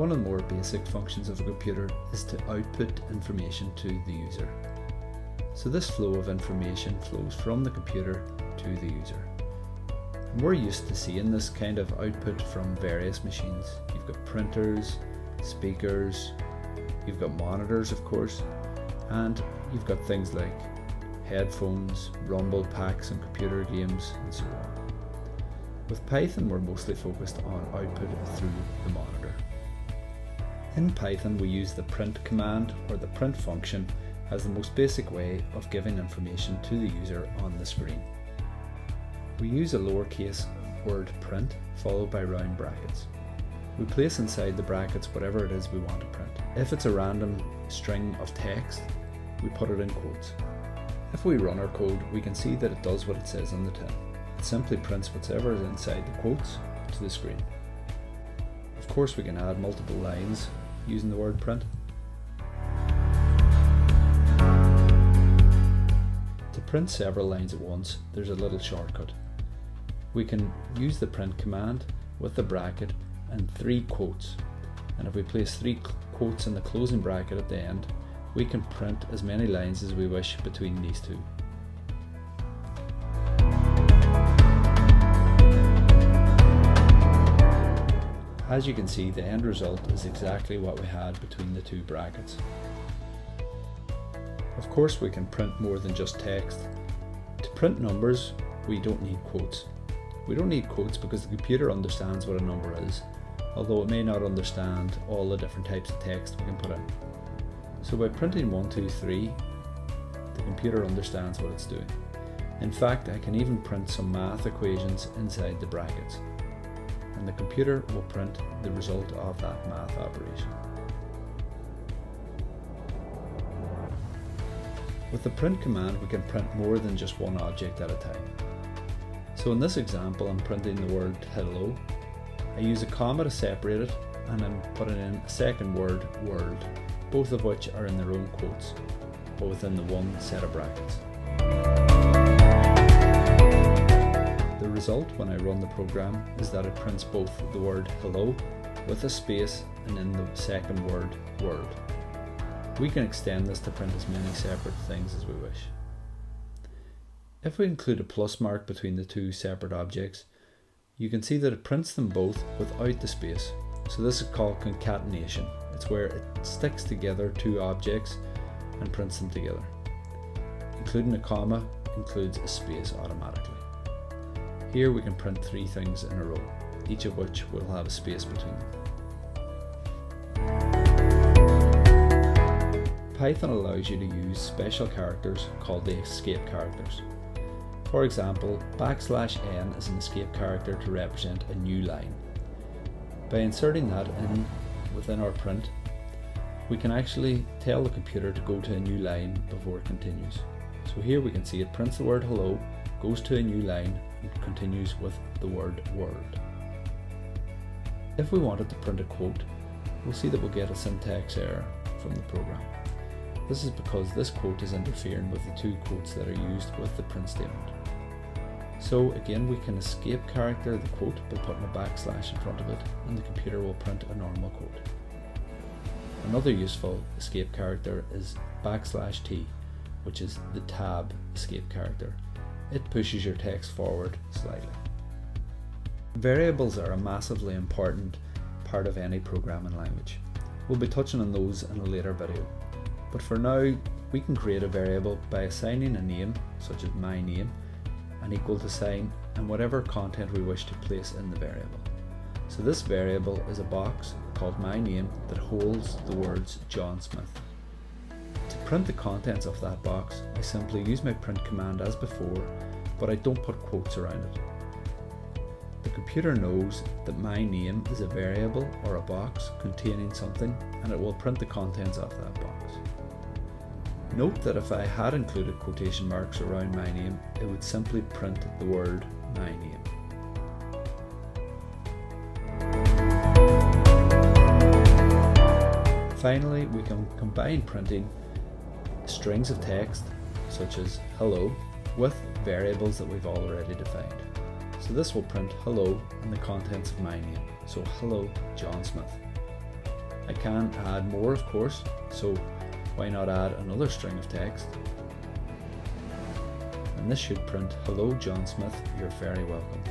One of the more basic functions of a computer is to output information to the user. So this flow of information flows from the computer to the user. And we're used to seeing this kind of output from various machines. You've got printers, speakers, you've got monitors of course, and you've got things like headphones, rumble packs and computer games and so on. With Python we're mostly focused on output through the monitor. In Python we use the print command or the print function as the most basic way of giving information to the user on the screen. We use a lowercase word print followed by round brackets. We place inside the brackets whatever it is we want to print. If it's a random string of text, we put it in quotes. If we run our code, we can see that it does what it says on the tin. It simply prints whatever is inside the quotes to the screen. Of course we can add multiple lines using the word print. To print several lines at once, there's a little shortcut. We can use the print command with the bracket and 3 quotes, and if we place 3 quotes in the closing bracket at the end, we can print as many lines as we wish between these two. As you can see, the end result is exactly what we had between the 2 brackets. Of course we can print more than just text. To print numbers, we don't need quotes. We don't need quotes because the computer understands what a number is, although it may not understand all the different types of text we can put in. So by printing 1, 2, 3, the computer understands what it's doing. In fact, I can even print some math equations inside the brackets, and the computer will print the result of that math operation. With the print command we can print more than just one object at a time. So in this example I'm printing the word hello. I use a comma to separate it and I'm putting in a second word, world, both of which are in their own quotes, but within the one set of brackets. The result when I run the program is that it prints both the word hello with a space and in the second word, world. We can extend this to print as many separate things as we wish. If we include a plus mark between the 2 separate objects, you can see that it prints them both without the space. So this is called concatenation. It's where it sticks together 2 objects and prints them together. Including a comma includes a space automatically. Here we can print 3 things in a row, each of which will have a space between them. Python allows you to use special characters called the escape characters. For example, \n is an escape character to represent a new line. By inserting that in within our print, we can actually tell the computer to go to a new line before it continues. So here we can see it prints the word hello, goes to a new line and continues with the word world. If we wanted to print a quote, we'll see that we'll get a syntax error from the program. This is because this quote is interfering with the 2 quotes that are used with the print statement. So again we can escape character the quote by putting a backslash in front of it and the computer will print a normal quote. Another useful escape character is \t, which is the tab escape character. It pushes your text forward slightly. Variables are a massively important part of any programming language. We'll be touching on those in a later video. But for now, we can create a variable by assigning a name, such as my name, an equal to sign, and whatever content we wish to place in the variable. So this variable is a box called my name that holds the words John Smith. To print the contents of that box, I simply use my print command as before, but I don't put quotes around it. The computer knows that my name is a variable or a box containing something, and it will print the contents of that box. Note that if I had included quotation marks around my name, it would simply print the word my name. Finally, we can combine printing strings of text, such as hello, with variables that we've already defined. So this will print hello and the contents of my name, so hello John Smith. I can add more, of course, so why not add another string of text? And this should print, "Hello John Smith, you're very welcome."